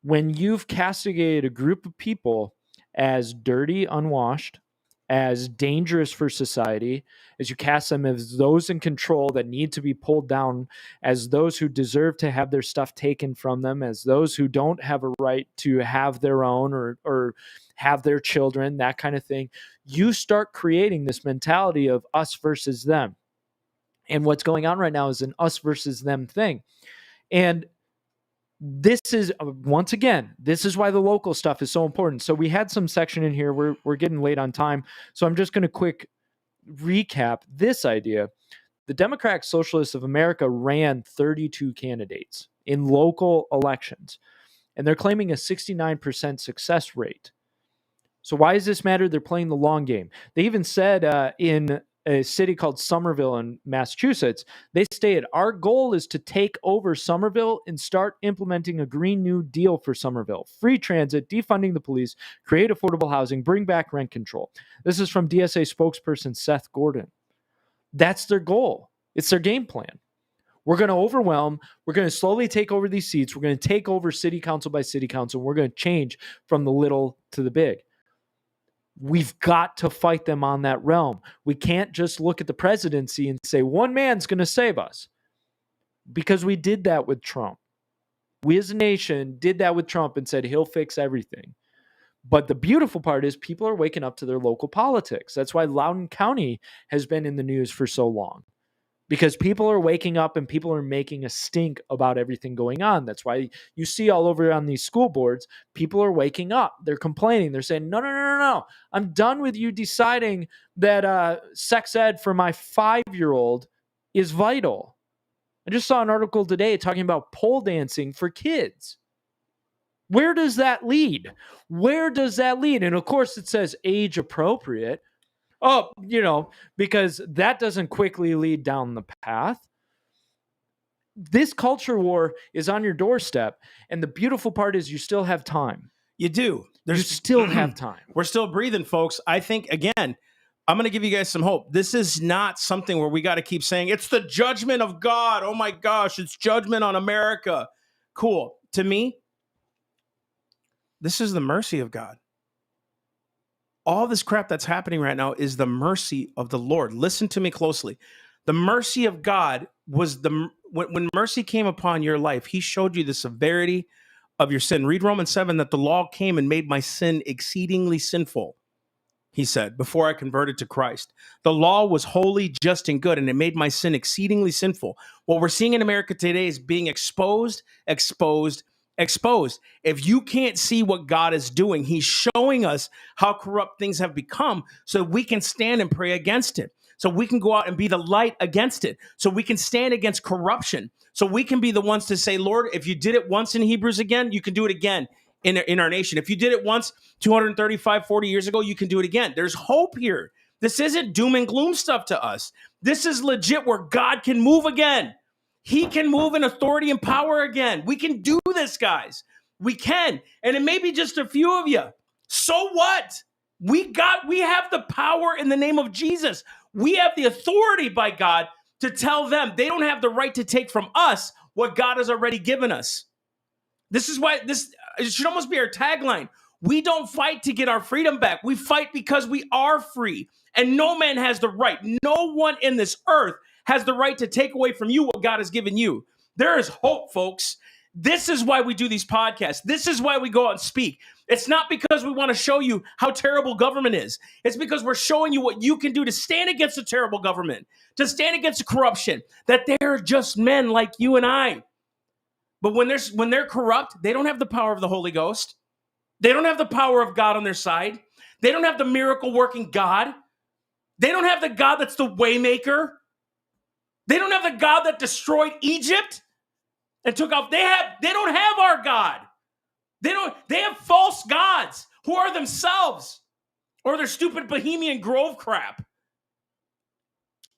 when you've castigated a group of people as dirty, unwashed, as dangerous for society, as you cast them as those in control that need to be pulled down, as those who deserve to have their stuff taken from them, as those who don't have a right to have their own or have their children, that kind of thing, you start creating this mentality of us versus them. And what's going on right now is an us versus them thing. And this is, once again, this is why the local stuff is so important. So we had some section in here. We're getting late on time. So I'm just going to quick recap this idea. The Democratic Socialists of America ran 32 candidates in local elections, and they're claiming a 69% success rate. So why does this matter? They're playing the long game. They even said in a city called Somerville in Massachusetts. They stated, our goal is to take over Somerville and start implementing a Green New Deal for Somerville. Free transit, defunding the police, create affordable housing, bring back rent control. This is from DSA spokesperson Seth Gordon. That's their goal. It's their game plan. We're going to overwhelm. We're going to slowly take over these seats. We're going to take over city council by city council. We're going to change from the little to the big. We've got to fight them on that realm. We can't just look at the presidency and say one man's going to save us, because we did that with Trump. We as a nation did that with Trump and said he'll fix everything. But the beautiful part is people are waking up to their local politics. That's why Loudoun County has been in the news for so long, because people are waking up and people are making a stink about everything going on. That's why you see all over on these school boards, people are waking up. They're complaining. They're saying, no. I'm done with you deciding that sex ed for my 5-year-old is vital. I just saw an article today talking about pole dancing for kids. Where does that lead? And of course it says age appropriate. Oh, because that doesn't quickly lead down the path. This culture war is on your doorstep. And the beautiful part is you still have time. You do. You still have time. We're still breathing, folks. I think, again, I'm going to give you guys some hope. This is not something where we got to keep saying, it's the judgment of God. Oh my gosh, it's judgment on America. Cool. To me, this is the mercy of God. All this crap that's happening right now is the mercy of the Lord. Listen to me closely. The mercy of God was when mercy came upon your life, he showed you the severity of your sin. Read Romans 7, that the law came and made my sin exceedingly sinful. He said, before I converted to Christ, the law was holy, just, and good, and it made my sin exceedingly sinful. What we're seeing in America today is being exposed. If you can't see what God is doing, he's showing us how corrupt things have become so we can stand and pray against it. So we can go out and be the light against it. So we can stand against corruption. So we can be the ones to say, Lord, if you did it once in Hebrews again, you can do it again in our nation. If you did it once 235, 40 years ago, you can do it again. There's hope here. This isn't doom and gloom stuff to us. This is legit where God can move again. He can move in authority and power again. We can do this, guys. We can. And it may be just a few of you. So what? We have the power in the name of Jesus. We have the authority by God to tell them they don't have the right to take from us what God has already given us. This is why it should almost be our tagline. We don't fight to get our freedom back. We fight because we are free. And no man has the right. No one in this earth has the right to take away from you what God has given you. There is hope, folks. This is why we do these podcasts. This is why we go out and speak. It's not because we want to show you how terrible government is. It's because we're showing you what you can do to stand against a terrible government, to stand against the corruption, that they're just men like you and I. But when they're corrupt, they don't have the power of the Holy Ghost. They don't have the power of God on their side. They don't have the miracle working God. They don't have the God that's the way maker. They don't have the God that destroyed Egypt and took off. They don't have our God. They have false gods who are themselves, or their stupid Bohemian Grove crap.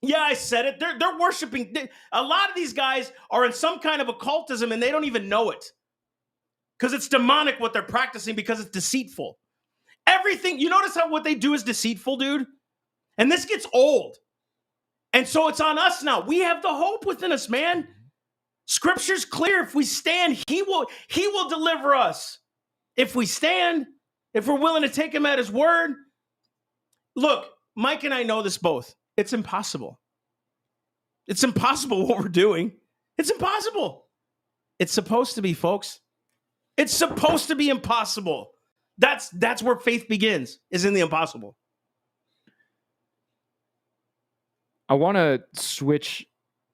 Yeah, I said it. They're worshiping. A lot of these guys are in some kind of occultism and they don't even know it. Because it's demonic what they're practicing, because it's deceitful. Everything, you notice how what they do is deceitful, dude? And this gets old. And so it's on us now. We have the hope within us, man. Scripture's clear. If we stand, he will deliver us. If we stand, if we're willing to take him at his word. Look, Mike and I know this both. It's impossible. It's impossible what we're doing. It's impossible. It's supposed to be, folks. It's supposed to be impossible. That's where faith begins, is in the impossible. I want to switch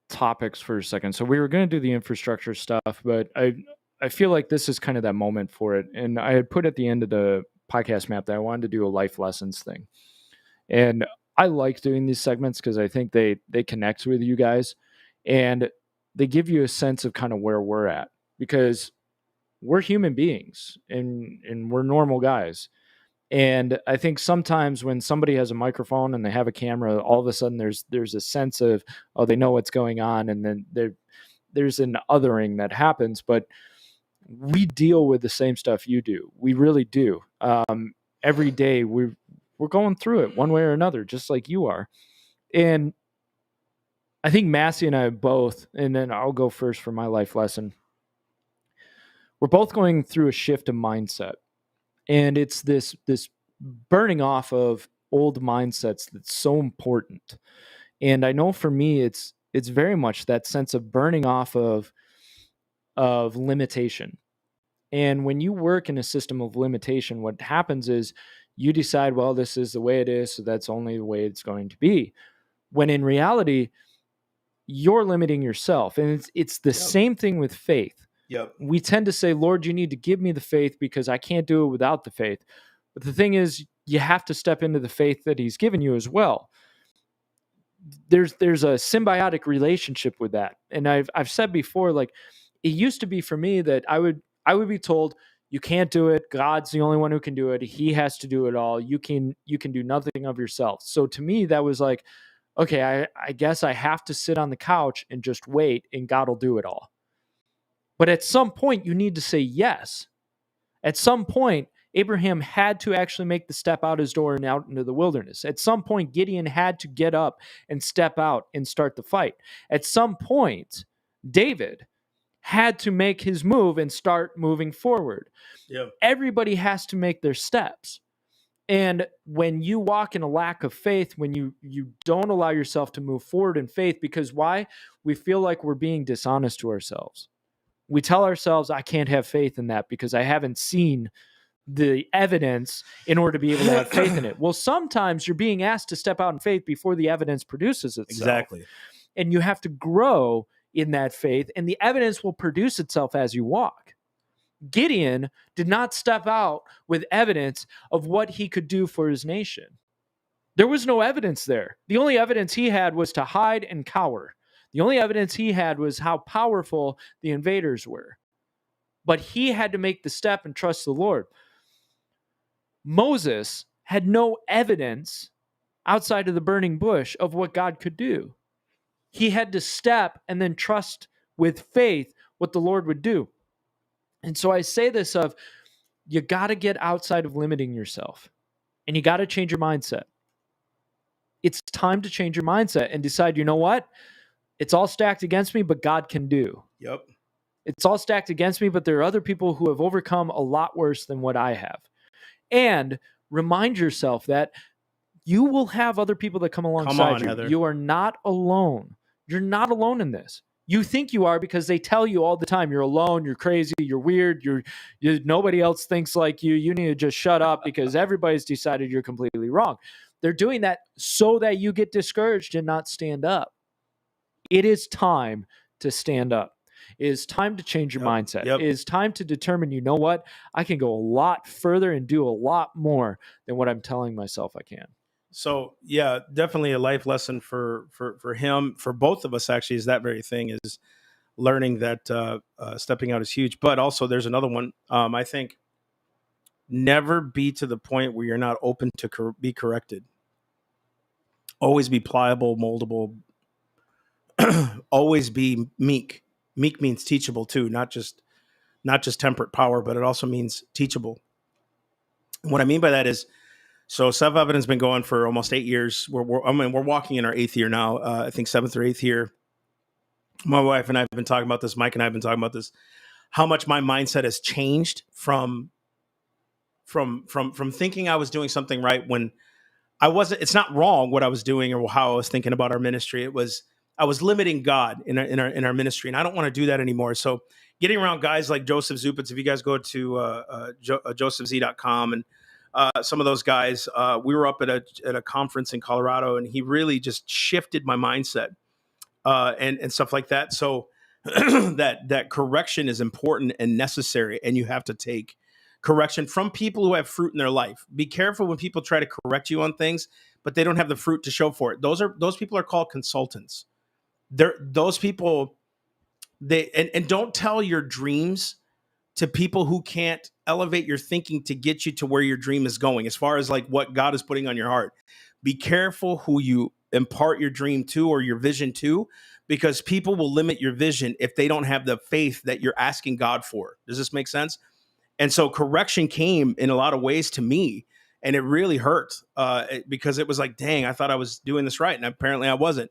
topics for a second. So we were going to do the infrastructure stuff, but I feel like this is kind of that moment for it. And I had put at the end of the podcast map that I wanted to do a life lessons thing. And I like doing these segments because I think they connect with you guys and they give you a sense of kind of where we're at, because we're human beings and we're normal guys. And I think sometimes when somebody has a microphone and they have a camera, all of a sudden there's a sense of, oh, they know what's going on, and then there's an othering that happens. But we deal with the same stuff you do. We really do. Every day we're going through it one way or another, just like you are. And I think Massey and I both, and then I'll go first for my life lesson. We're both going through a shift of mindset. And it's this burning off of old mindsets that's so important. And I know for me it's very much that sense of burning off of limitation. And when you work in a system of limitation, what happens is you decide, well, this is the way it is, so that's only the way it's going to be. When in reality, you're limiting yourself. And it's the same thing with faith. Yep. We tend to say, Lord, you need to give me the faith because I can't do it without the faith. But the thing is, you have to step into the faith that he's given you as well. There's a symbiotic relationship with that. And I've said before, like, it used to be for me that I would be told, you can't do it. God's the only one who can do it. He has to do it all. You can do nothing of yourself. So to me, that was like, okay, I guess I have to sit on the couch and just wait, and God will do it all. But at some point, you need to say yes. At some point, Abraham had to actually make the step out his door and out into the wilderness. At some point, Gideon had to get up and step out and start the fight. At some point, David had to make his move and start moving forward. Yep. Everybody has to make their steps. And when you walk in a lack of faith, when you don't allow yourself to move forward in faith, because why? We feel like we're being dishonest to ourselves. We tell ourselves, I can't have faith in that because I haven't seen the evidence in order to be able to have faith in it. Well, sometimes you're being asked to step out in faith before the evidence produces itself. Exactly. And you have to grow in that faith, and the evidence will produce itself as you walk. Gideon did not step out with evidence of what he could do for his nation. There was no evidence there. The only evidence he had was to hide and cower. The only evidence he had was how powerful the invaders were. But he had to make the step and trust the Lord. Moses had no evidence outside of the burning bush of what God could do. He had to step and then trust with faith what the Lord would do. And so I say this of, you got to get outside of limiting yourself, and you got to change your mindset. It's time to change your mindset and decide, you know what? It's all stacked against me, but God can do. Yep. It's all stacked against me, but there are other people who have overcome a lot worse than what I have. And remind yourself that you will have other people that come alongside you. Heather. You are not alone. You're not alone in this. You think you are because they tell you all the time you're alone, you're crazy, you're weird, nobody else thinks like you. You need to just shut up because everybody's decided you're completely wrong. They're doing that so that you get discouraged and not stand up. It is time to stand up. It is time to change your mindset. Yep. It is time to determine, you know what? I can go a lot further and do a lot more than what I'm telling myself I can. So yeah, definitely a life lesson for him, for both of us actually, is that very thing, is learning that stepping out is huge. But also there's another one. I think never be to the point where you're not open to be corrected. Always be pliable, moldable. Always be meek. Meek means teachable too, not just temperate power, but it also means teachable. And what I mean by that is, so self-evident's been going for almost 8 years. We're walking in our 8th year now. I think 7th or 8th year. My wife and I have been talking about this. Mike and I have been talking about this. How much my mindset has changed from thinking I was doing something right when I wasn't. It's not wrong what I was doing or how I was thinking about our ministry. It was, I was limiting God in our ministry, and I don't want to do that anymore. So getting around guys like Joseph Zupitz, if you guys go to josephz.com and some of those guys, we were up at a conference in Colorado, and he really just shifted my mindset and stuff like that. So that correction is important and necessary, and you have to take correction from people who have fruit in their life. Be careful when people try to correct you on things, but they don't have the fruit to show for it. Those people are called consultants. Those people, and don't tell your dreams to people who can't elevate your thinking to get you to where your dream is going, as far as like what God is putting on your heart. Be careful who you impart your dream to or your vision to, because people will limit your vision if they don't have the faith that you're asking God for. Does this make sense? And so correction came in a lot of ways to me, and it really hurt because it was like, dang, I thought I was doing this right, and apparently I wasn't.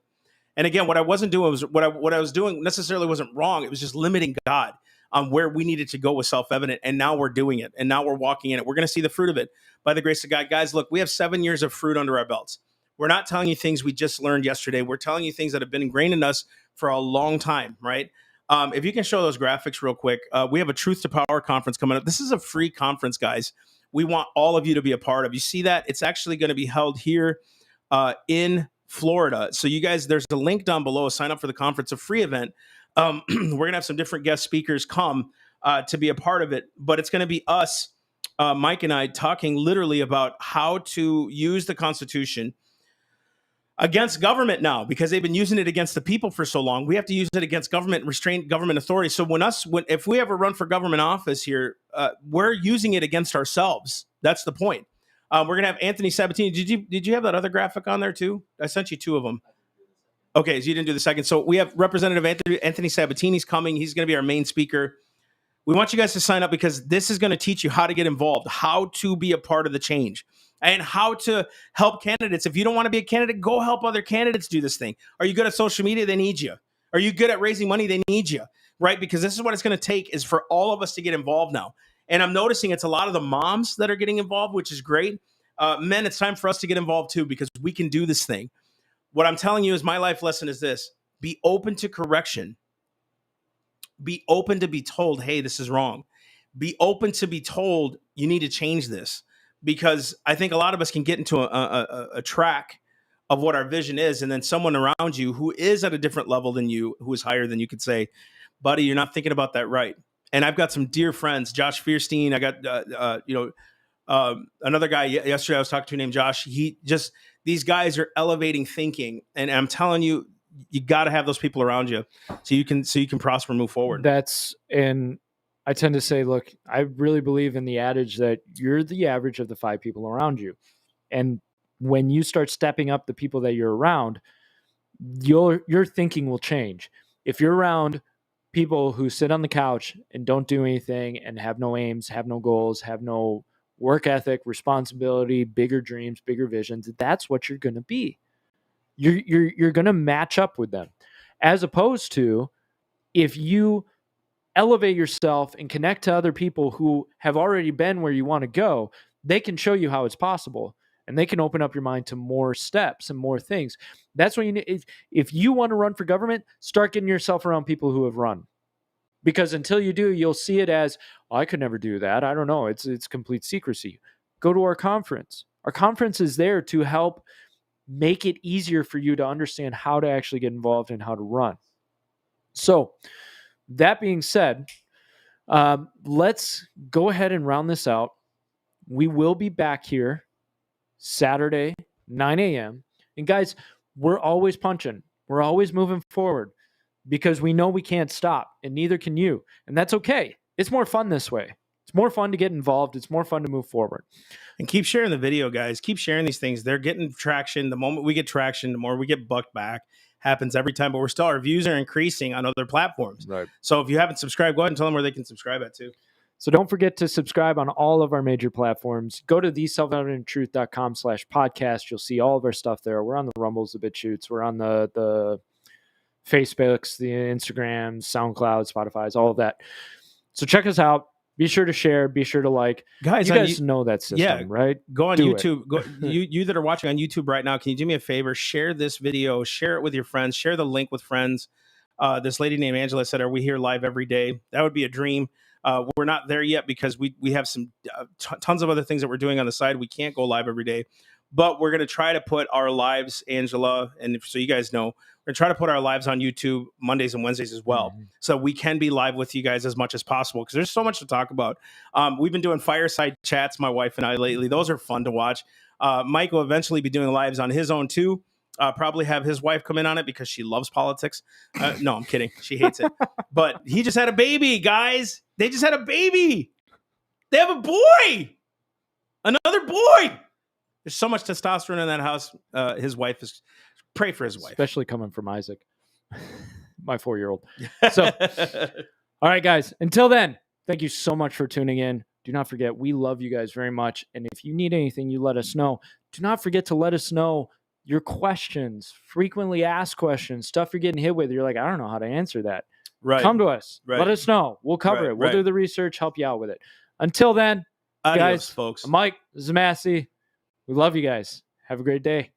And again, what I wasn't doing was what I was doing necessarily wasn't wrong. It was just limiting God on where we needed to go with self-evident. And now we're doing it. And now we're walking in it. We're going to see the fruit of it by the grace of God. Guys, look, we have 7 years of fruit under our belts. We're not telling you things we just learned yesterday. We're telling you things that have been ingrained in us for a long time, right? If you can show those graphics real quick, we have a Truth to Power conference coming up. This is a free conference, guys. We want all of you to be a part of. You see that? It's actually going to be held here in Florida. So you guys, there's a link down below. Sign up for the conference, a free event. We're going to have some different guest speakers come to be a part of it, but it's going to be us, Mike and I, talking literally about how to use the Constitution against government now, because they've been using it against the people for so long. We have to use it against government, restrain government authority. So if we ever run for government office here, we're using it against ourselves. That's the point. We're going to have Anthony Sabatini. Did you have that other graphic on there too? I sent you 2 of them. Okay, so you didn't do the second. So we have Representative Anthony Sabatini's coming. He's going to be our main speaker. We want you guys to sign up because this is going to teach you how to get involved, how to be a part of the change, and how to help candidates. If you don't want to be a candidate, go help other candidates do this thing. Are you good at social media? They need you. Are you good at raising money? They need you, right? Because this is what it's going to take, is for all of us to get involved now. And I'm noticing it's a lot of the moms that are getting involved, which is great. Men, it's time for us to get involved too, because we can do this thing. What I'm telling you is my life lesson is this: be open to correction. Be open to be told, hey, this is wrong. Be open to be told you need to change this, because I think a lot of us can get into a track of what our vision is. And then someone around you who is at a different level than you, who is higher than you, could say, buddy, you're not thinking about that right. And I've got some dear friends, Josh Fierstein. I got, another guy yesterday I was talking to named Josh. These guys are elevating thinking. And I'm telling you, you got to have those people around you so you can prosper and move forward. And I tend to say, look, I really believe in the adage that you're the average of the 5 people around you. And when you start stepping up the people that you're around, your thinking will change. If you're around people who sit on the couch and don't do anything and have no aims, have no goals, have no work ethic, responsibility, bigger dreams, bigger visions, that's what you're going to be. You're going to match up with them, as opposed to if you elevate yourself and connect to other people who have already been where you want to go. They can show you how it's possible, and they can open up your mind to more steps and more things. That's what you need. If you want to run for government, start getting yourself around people who have run, because until you do, you'll see it as, oh, I could never do that. I don't know. It's complete secrecy. Go to our conference. Our conference is there to help make it easier for you to understand how to actually get involved and how to run. So that being said, let's go ahead and round this out. We will be back here Saturday, 9 a.m. And guys, we're always punching. We're always moving forward, because we know we can't stop, and neither can you. And that's okay. It's more fun this way. It's more fun to get involved. It's more fun to move forward. And keep sharing the video, guys. Keep sharing these things. They're getting traction. The moment we get traction, the more we get bucked back. Happens every time, but our views are increasing on other platforms. Right. So if you haven't subscribed, go ahead and tell them where they can subscribe at too. So don't forget to subscribe on all of our major platforms. Go to theselfevidenttruth.com/podcast. You'll see all of our stuff there. We're on the Rumbles, the BitChutes. We're on the Facebooks, the Instagrams, SoundCloud, Spotify's, all of that. So check us out. Be sure to share. Be sure to like. Guys, you guys know that system, right? Go on YouTube. You that are watching on YouTube right now, can you do me a favor? Share this video. Share it with your friends. Share the link with friends. This lady named Angela said, are we here live every day? That would be a dream. We're not there yet because we have some tons of other things that we're doing on the side. We can't go live every day. But we're going to try to put our lives, Angela, and so you guys know, we're going to try to put our lives on YouTube Mondays and Wednesdays as well. Mm-hmm. So we can be live with you guys as much as possible, because there's so much to talk about. We've been doing fireside chats, my wife and I, lately. Those are fun to watch. Mike will eventually be doing lives on his own too. Probably have his wife come in on it because she loves politics. No, I'm kidding. She hates it. But he just had a baby, guys. They just had a baby. They have a boy. Another boy. There's so much testosterone in that house. His wife is... Pray for his wife. Especially coming from Isaac, my 4-year-old. So, all right, guys. Until then, thank you so much for tuning in. Do not forget, we love you guys very much. And if you need anything, you let us know. Do not forget to let us know your questions, frequently asked questions, stuff you're getting hit with. You're like, I don't know how to answer that. Right. Come to us. Right. Let us know. We'll cover Right, it. We'll right. do the research, help you out with it. Until then, Adios, guys, folks. I'm Mike. This is Massey. We love you guys. Have a great day.